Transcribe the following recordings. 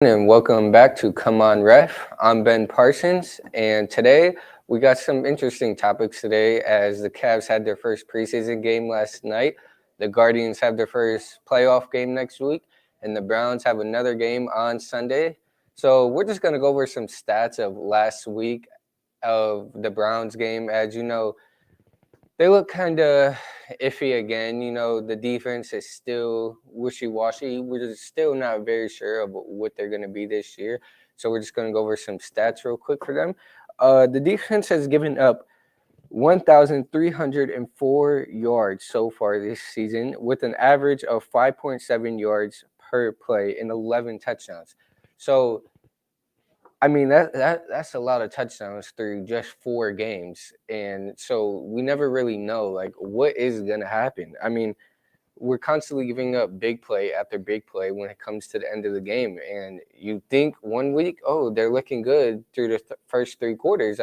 And welcome back to Come On Ref. I'm Ben Parsons, and today we got some interesting topics today as the Cavs had their first preseason game last night. The Guardians have their first playoff game next week, and the Browns have another game on Sunday. So we're just going to go over some stats of last week of the Browns game. As you know, they look kind of iffy again. The defense is still wishy-washy. We're just still not very sure of what they're going to be this year. So we're just going to go over some stats real quick for them. The defense has given up 1,304 yards so far this season, with an average of 5.7 yards per play and 11 touchdowns. So that's a lot of touchdowns through just 4 games, and so we never really know like what is gonna happen. We're constantly giving up big play after big play when it comes to the end of the game, and you think one week, oh, they're looking good through the first 3 quarters.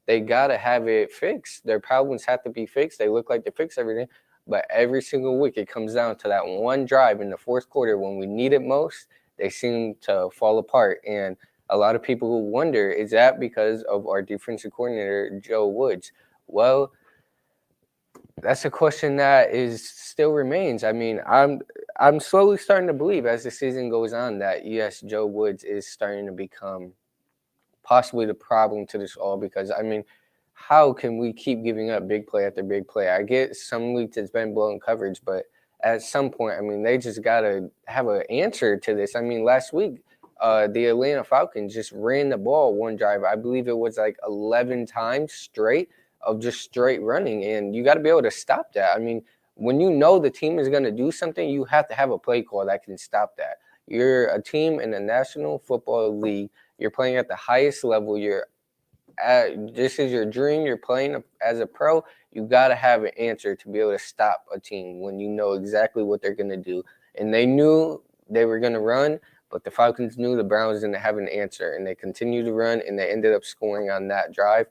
They gotta have it fixed. Their problems have to be fixed. They look like they fix everything, but every single week it comes down to that one drive in the fourth quarter when we need it most. They seem to fall apart, and a lot of people wonder, is that because of our defensive coordinator, Joe Woods? Well, that's a question that is still remains. I'm slowly starting to believe as the season goes on that yes, Joe Woods is starting to become possibly the problem to this all, because how can we keep giving up big play after big play? I get some weeks it's been blown coverage, but at some point, they just gotta have an answer to this. Last week, the Atlanta Falcons just ran the ball one drive. I believe it was like 11 times straight of just straight running, and you got to be able to stop that. When you know the team is going to do something, you have to have a play call that can stop that. You're a team in the National Football League. You're playing at the highest level. This is your dream. You're playing as a pro. You got to have an answer to be able to stop a team when you know exactly what they're going to do. And they knew they were going to run, but the Falcons knew the Browns didn't have an answer, and they continued to run, and they ended up scoring on that drive.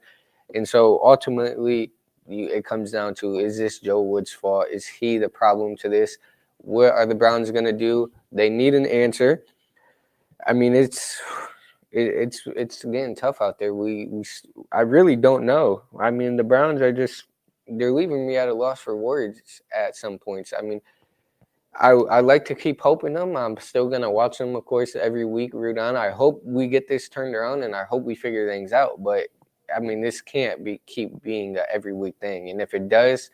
And so ultimately, it comes down to, is this Joe Woods' fault? Is he the problem to this? What are the Browns going to do? They need an answer. It's getting tough out there. I really don't know. The Browns are they're leaving me at a loss for words at some points. I like to keep hoping them. I'm still gonna watch them, of course, every week, root on. I hope we get this turned around, and I hope we figure things out. But this can't keep being a every week thing. And if it does,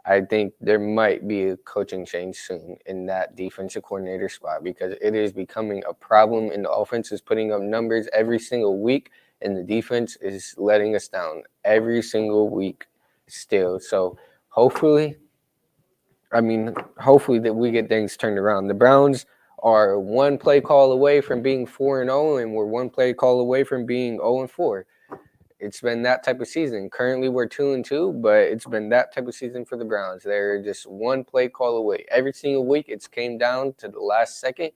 I think there might be a coaching change soon in that defensive coordinator spot, because it is becoming a problem, and the offense is putting up numbers every single week, and the defense is letting us down every single week still. So hopefully, hopefully that we get things turned around. The Browns are one play call away from being 4-0, and we're one play call away from being 0-4. It's been that type of season. Currently, we're 2-2, but it's been that type of season for the Browns. They're just one play call away. Every single week, it's came down to the last second,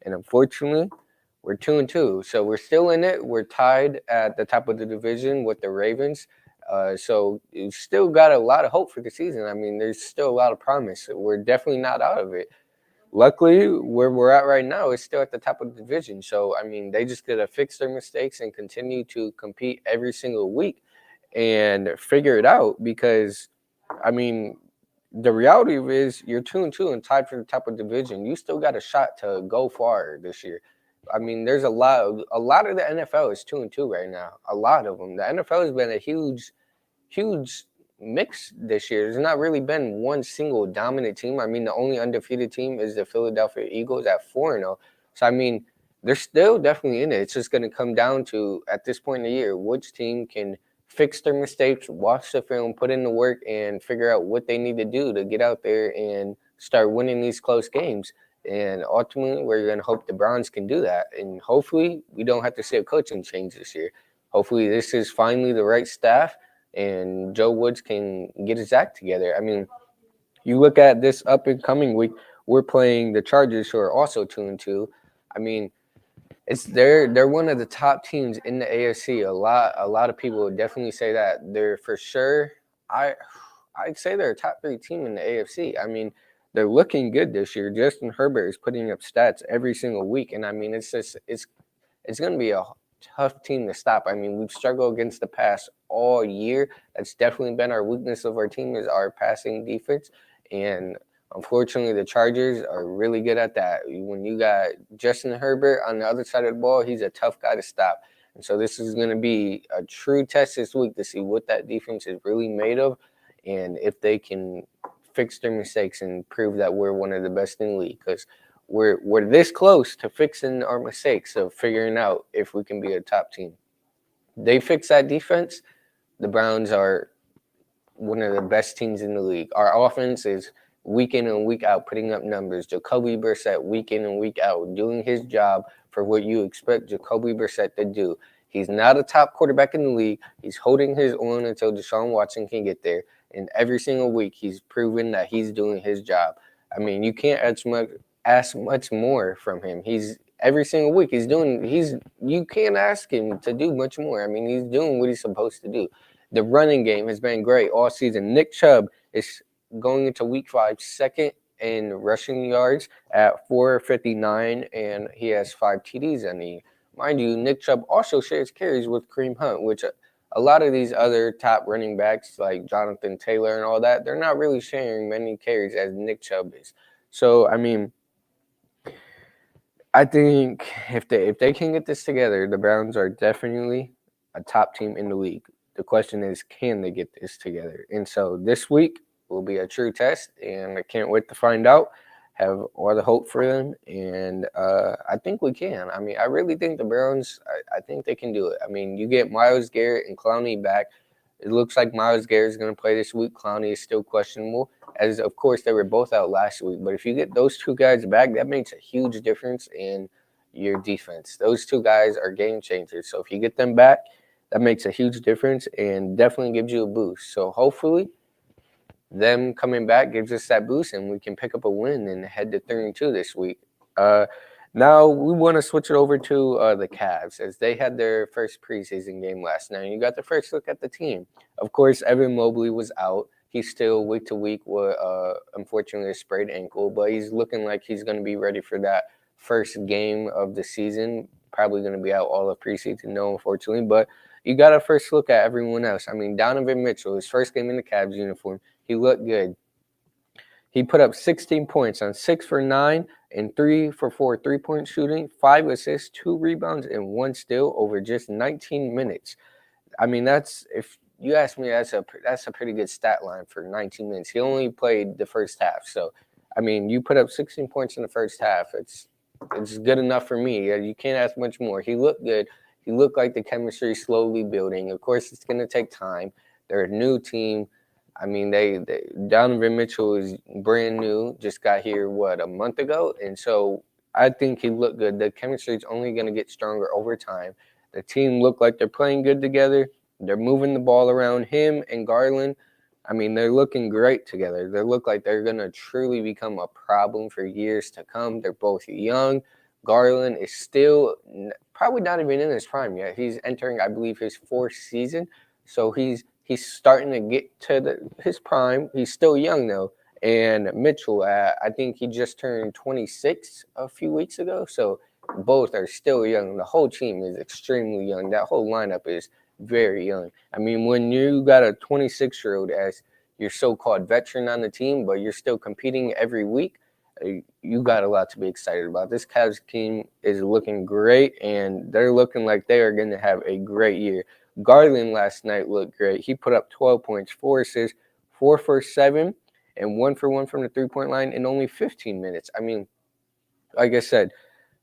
and unfortunately, we're 2-2. So we're still in it. We're tied at the top of the division with the Ravens. So you still got a lot of hope for the season. There's still a lot of promise. We're definitely not out of it. Luckily, where we're at right now is still at the top of the division. So, they just got to fix their mistakes and continue to compete every single week and figure it out, because, the reality is you're 2-2 and tied for the top of the division. You still got a shot to go far this year. There's a lot of the NFL is 2-2 right now. A lot of them. The NFL has been a huge mix this year. There's not really been one single dominant team. The only undefeated team is the Philadelphia Eagles at 4-0. So, they're still definitely in it. It's just going to come down to, at this point in the year, which team can fix their mistakes, watch the film, put in the work, and figure out what they need to do to get out there and start winning these close games. And ultimately, we're going to hope the Browns can do that. And hopefully, we don't have to see a coaching change this year. Hopefully, this is finally the right staff, and Joe Woods can get his act together. You look at this up and coming week, we're playing the Chargers, who are also 2-2. They're one of the top teams in the AFC. A lot of people would definitely say that. They're for sure. I'd say they're a top 3 team in the AFC. they're looking good this year. Justin Herbert is putting up stats every single week, and I mean, it's going to be a tough team to stop. I mean, we've struggled against the pass all year. That's definitely been our weakness of our team is our passing defense, and unfortunately, the Chargers are really good at that. When you got Justin Herbert on the other side of the ball, he's a tough guy to stop. And so this is going to be a true test this week to see what that defense is really made of, and if they can fix their mistakes and prove that we're one of the best in the league. Because we're this close to fixing our mistakes of figuring out if we can be a top team. They fix that defense, the Browns are one of the best teams in the league. Our offense is week in and week out putting up numbers. Jacoby Brissett week in and week out doing his job for what you expect Jacoby Brissett to do. He's not a top quarterback in the league. He's holding his own until Deshaun Watson can get there. And every single week, he's proven that he's doing his job. I mean, you can't ask much more from him. He's every single week you can't ask him to do much more. I mean, he's doing what he's supposed to do. The running game has been great all season. Nick Chubb is going into week 5 second in rushing yards at 459, and he has 5 TDs on the year. Mind you, Nick Chubb also shares carries with Kareem Hunt, which a lot of these other top running backs like Jonathan Taylor and all that, they're not really sharing many carries as Nick Chubb is. So, I mean, I think if they can get this together, the Browns are definitely a top team in the league. The question is, can they get this together? And so this week will be a true test, and I can't wait to find out. Have all the hope for them, and I think we can. I mean, I really think the Browns, I think they can do it. I mean, you get Myles Garrett and Clowney back. It looks like Myles Garrett is going to play this week. Clowney is still questionable, as of course they were both out last week. But if you get those two guys back, that makes a huge difference in your defense. Those two guys are game changers. So if you get them back, that makes a huge difference and definitely gives you a boost. So hopefully them coming back gives us that boost and we can pick up a win and head to 3-2 this week. Now we want to switch it over to the Cavs as they had their first preseason game last night. You got the first look at the team. Of course, Evan Mobley was out. He's still week to week with, unfortunately, a sprained ankle, but he's looking like he's going to be ready for that first game of the season. Probably going to be out all of preseason, no, unfortunately. But you got to first look at everyone else. I mean, Donovan Mitchell, his first game in the Cavs uniform, he looked good. He put up 16 points on 6 for 9 and 3 for 4 3-point shooting, 5 assists, 2 rebounds, and 1 steal over just 19 minutes. I mean, if you ask me, that's a pretty good stat line for 19 minutes. He only played the first half. So, I mean, you put up 16 points in the first half. It's good enough for me. You can't ask much more. He looked good. He looked like the chemistry is slowly building. Of course, it's going to take time. They're a new team. I mean, Donovan Mitchell is brand new, just got here, a month ago? And so I think he looked good. The chemistry is only going to get stronger over time. The team looked like they're playing good together. They're moving the ball around. Him and Garland, I mean, they're looking great together. They look like they're going to truly become a problem for years to come. They're both young. Garland is still probably not even in his prime yet. He's entering, I believe, his 4th season. So he's starting to get to his prime. He's still young, though. And Mitchell, I think he just turned 26 a few weeks ago. So both are still young. The whole team is extremely young. That whole lineup is very young. I mean, when you got a 26-year-old as your so-called veteran on the team, but you're still competing every week, you got a lot to be excited about. This Cavs team is looking great, and they're looking like they are going to have a great year. Garland last night looked great. He put up 12 points, 4 assists, 4 for 7, and 1 for 1 from the three-point line in only 15 minutes. I mean, like I said,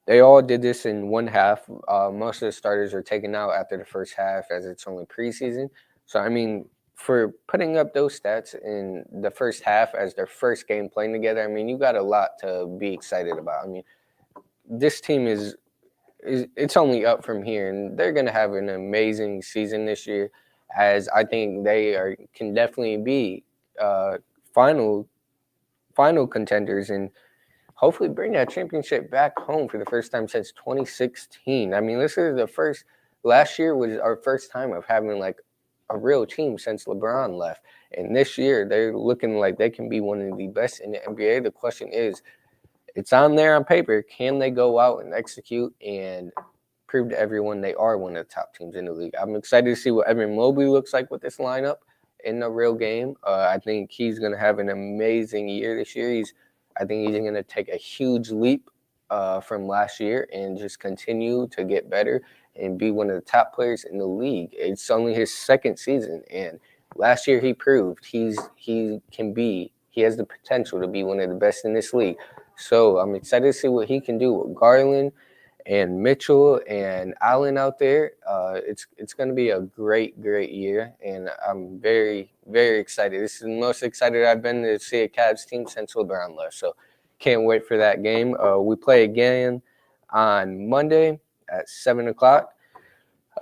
they all did this in one half. Most of the starters are taken out after the first half as it's only preseason. So, I mean, for putting up those stats in the first half as their first game playing together, I mean, you got a lot to be excited about. I mean, this team it's only up from here, and they're going to have an amazing season this year, as I think they can definitely be final contenders and hopefully bring that championship back home for the first time since 2016. I mean, last year was our first time of having like a real team since LeBron left. And this year, they're looking like they can be one of the best in the NBA. The question is, it's on there on paper. Can they go out and execute and prove to everyone they are one of the top teams in the league? I'm excited to see what Evan Mobley looks like with this lineup in the real game. I think he's going to have an amazing year this year. I think he's going to take a huge leap from last year and just continue to get better and be one of the top players in the league. It's only his second season, and last year he proved he has the potential to be one of the best in this league. So I'm excited to see what he can do with Garland and Mitchell and Allen out there. It's going to be a great year, and I'm very excited. This is the most excited I've been to see a Cavs team since LeBron left. So can't wait for that game. We play again on Monday at 7:00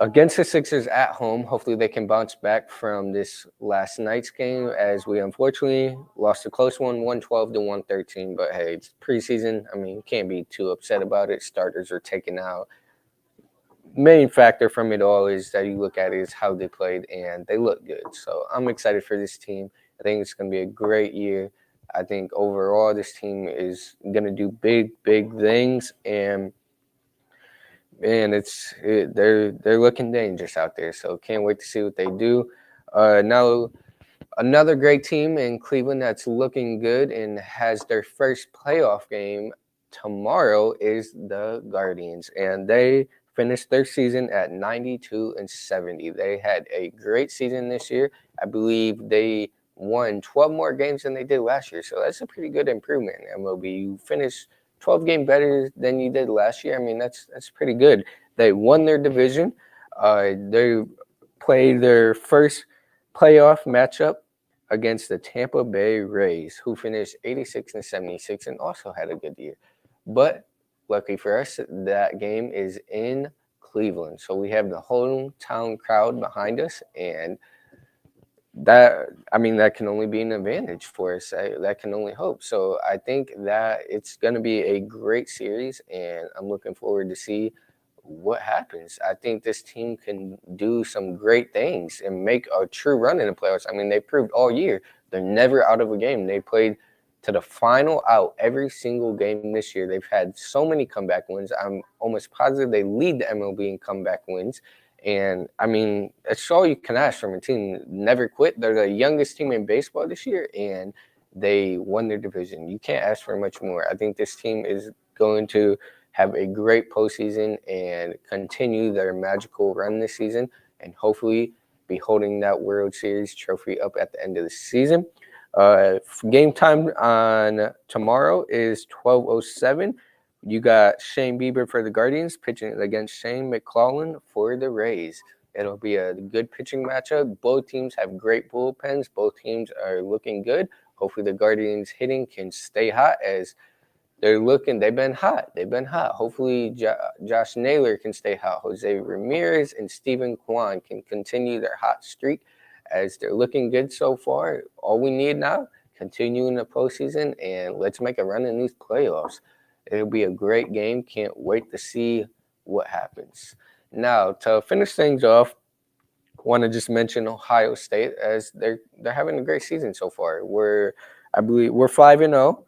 against the Sixers at home. Hopefully they can bounce back from this last night's game, as we unfortunately lost a close one, 112 to 113. But hey, it's preseason. I mean, you can't be too upset about it. Starters are taken out. Main factor from it all is that you look at it is how they played, and they look good. So I'm excited for this team. I think it's going to be a great year. I think overall this team is going to do big things, and they're looking dangerous out there. So can't wait to see what they do. Now another great team in Cleveland that's looking good and has their first playoff game tomorrow is the Guardians, and they finished their season at 92-70. They had a great season this year. I believe they won 12 more games than they did last year, so that's a pretty good improvement in MLB. You finish 12 games better than you did last year. I mean, that's pretty good. They won their division. They played their first playoff matchup against the Tampa Bay Rays, who finished 86-76 and also had a good year. But lucky for us, that game is in Cleveland, so we have the hometown crowd behind us, and that can only be an advantage for us. That can only hope. So I think that it's going to be a great series, and I'm looking forward to see what happens. I think this team can do some great things and make a true run in the playoffs. I mean, they proved all year they're never out of a game. They played to the final out every single game this year. They've had so many comeback wins. I'm almost positive they lead the MLB in comeback wins. And, I mean, that's all you can ask from a team. Never quit. They're the youngest team in baseball this year, and they won their division. You can't ask for much more. I think this team is going to have a great postseason and continue their magical run this season, and hopefully be holding that World Series trophy up at the end of the season. Game time on tomorrow is 12:07. You got Shane Bieber for the Guardians pitching against Shane McClellan for the Rays. It'll be a good pitching matchup. Both teams have great bullpens. Both teams are looking good. Hopefully the Guardians hitting can stay hot, as they've been hot. Hopefully Josh Naylor can stay hot. Jose Ramirez and Steven Kwan can continue their hot streak, as they're looking good so far. All we need now, continue in the postseason, and let's make a run in these playoffs. It'll be a great game. Can't wait to see what happens. Now, to finish things off, I want to just mention Ohio State, as they're having a great season so far. I believe we're 5-0.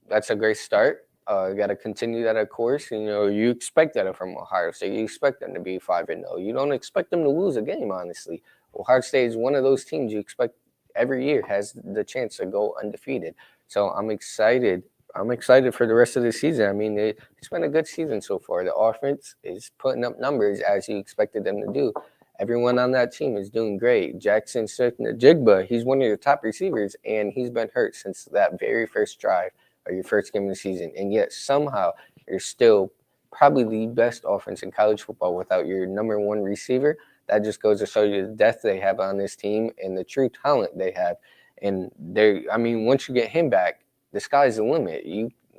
That's a great start. You got to continue that, of course. You expect that from Ohio State. You expect them to be 5-0. You don't expect them to lose a game, honestly. Ohio State is one of those teams you expect every year has the chance to go undefeated. So I'm excited. I'm excited for the rest of the season. I mean, it's been a good season so far. The offense is putting up numbers as you expected them to do. Everyone on that team is doing great. Jackson Smith-Njigba, he's one of your top receivers, and he's been hurt since that very first drive of your first game of the season. And yet somehow you're still probably the best offense in college football without your number one receiver. That just goes to show you the depth they have on this team and the true talent they have. And once you get him back, the sky's the limit.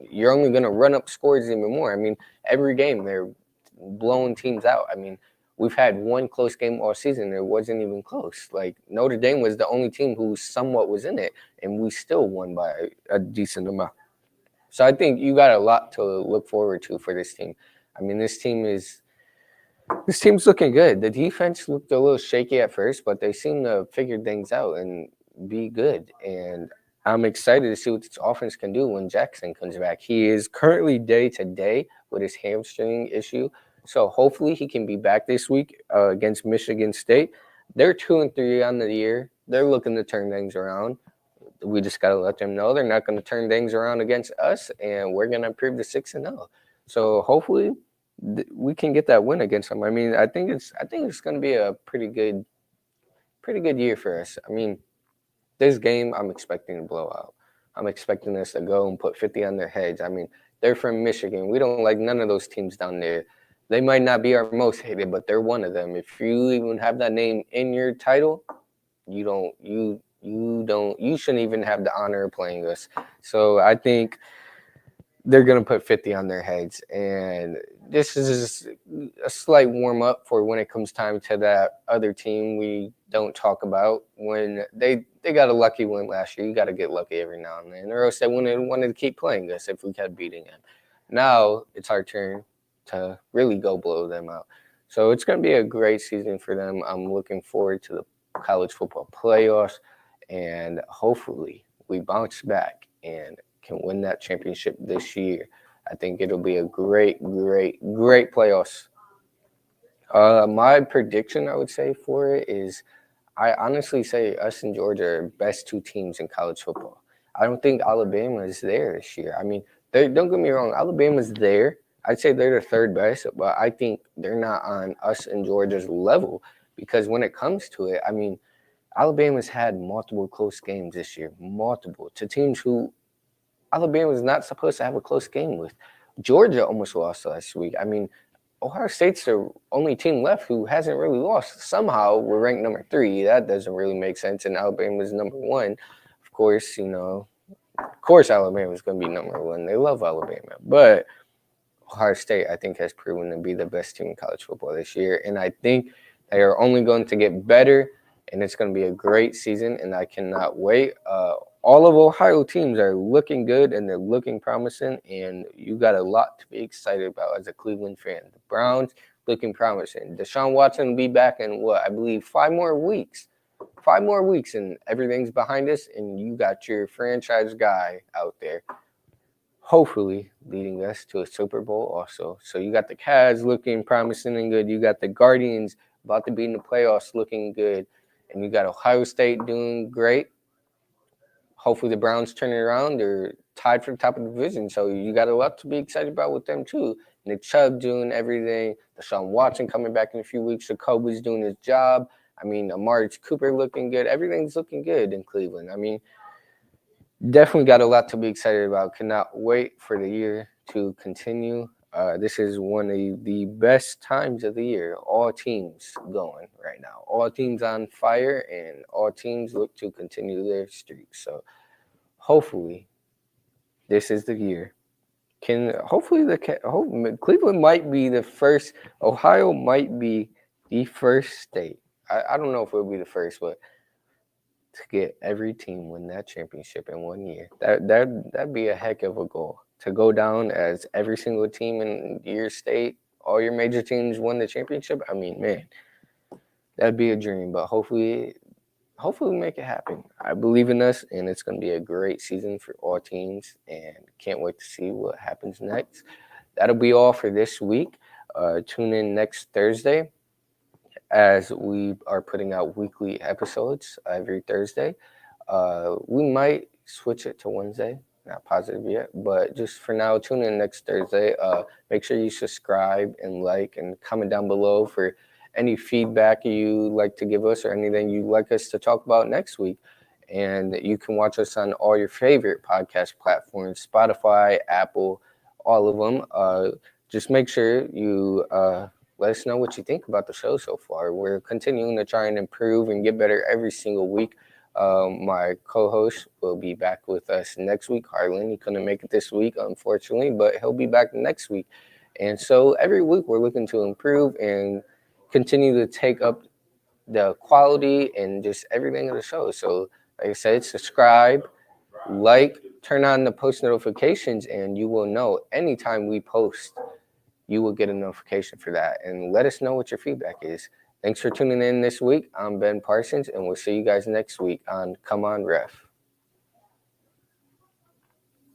You're only going to run up scores even more. I mean, every game they're blowing teams out. I mean, we've had one close game all season. It wasn't even close. Like, Notre Dame was the only team who somewhat was in it, and we still won by a decent amount. So I think you got a lot to look forward to for this team. I mean, this team is This team's looking good. The defense looked a little shaky at first, but they seem to figure things out and be good. And I'm excited to see what this offense can do when Jackson comes back. He is currently day to day with his hamstring issue, so hopefully he can be back this week against Michigan State. They're 2-3 on the year. They're looking to turn things around. We just got to let them know they're not going to turn things around against us, and we're going to improve to 6-0. So hopefully we can get that win against them. I mean, I think it's going to be a pretty good year for us. I mean, this game I'm expecting to blow out. I'm expecting us to go and put 50 on their heads. I mean, they're from Michigan. We don't like none of those teams down there. They might not be our most hated, but they're one of them. If you even have that name in your title, you shouldn't even have the honor of playing us. So I think they're going to put 50 on their heads. And this is a slight warm up for when it comes time to that other team we don't talk about. When they got a lucky win last year, you got to get lucky every now and then, or else they wanted to keep playing us if we kept beating them. Now it's our turn to really go blow them out. So it's going to be a great season for them. I'm looking forward to the college football playoffs, and hopefully we bounce back and can win that championship this year. I think it'll be a great, great, great playoffs. My prediction, I would say, for it is I honestly say us and Georgia are best two teams in college football. I don't think Alabama is there this year. I mean, don't get me wrong, Alabama's there. I'd say they're the third best, but I think they're not on us and Georgia's level because when it comes to it, I mean, Alabama's had multiple close games this year, multiple to teams who Alabama was not supposed to have a close game with. Georgia almost lost last week. I mean, Ohio State's the only team left who hasn't really lost. Somehow we're ranked number 3. That doesn't really make sense. And Alabama's number 1. Of course, Alabama's going to be number 1. They love Alabama. But Ohio State, I think, has proven to be the best team in college football this year. And I think they are only going to get better. And it's going to be a great season. And I cannot wait. All of Ohio teams are looking good and they're looking promising, and you got a lot to be excited about as a Cleveland fan. The Browns looking promising. Deshaun Watson will be back in I believe 5 more weeks. 5 more weeks, and everything's behind us, and you got your franchise guy out there, hopefully leading us to a Super Bowl also. So you got the Cavs looking promising and good. You got the Guardians about to be in the playoffs looking good, and you got Ohio State doing great. Hopefully the Browns turn it around. They're tied for the top of the division, so you got a lot to be excited about with them too. Nick Chubb doing everything. Deshaun Watson coming back in a few weeks. Jacoby's doing his job. I mean, Amari Cooper looking good. Everything's looking good in Cleveland. I mean, definitely got a lot to be excited about. Cannot wait for the year to continue. This is one of the best times of the year. All teams going right now. All teams on fire, and all teams look to continue their streak. So hopefully this is the year. Cleveland might be the first. Ohio might be the first state. I don't know if it'll be the first, but to get every team win that championship in 1 year, that'd be a heck of a goal. To go down as every single team in your state, all your major teams won the championship. I mean, man, that'd be a dream. But hopefully we make it happen. I believe in us, and it's going to be a great season for all teams, and can't wait to see what happens next. That'll be all for this week. Tune in next Thursday as we are putting out weekly episodes every Thursday. We might switch it to Wednesday. Not positive yet, but just for now, tune in next Thursday. Make sure you subscribe and like and comment down below for any feedback you like to give us or anything you'd like us to talk about next week. And you can watch us on all your favorite podcast platforms, Spotify, Apple, all of them. Just make sure you let us know what you think about the show so far. We're continuing to try and improve and get better every single week. My co-host will be back with us next week. Harlan, he couldn't make it this week, unfortunately, but he'll be back next week. And so every week we're looking to improve and continue to take up the quality and just everything of the show. So like I said, subscribe, like, turn on the post notifications, and you will know anytime we post you will get a notification for that. And let us know what your feedback is. Thanks for tuning in this week. I'm Ben Parsons, and we'll see you guys next week on Come On Ref.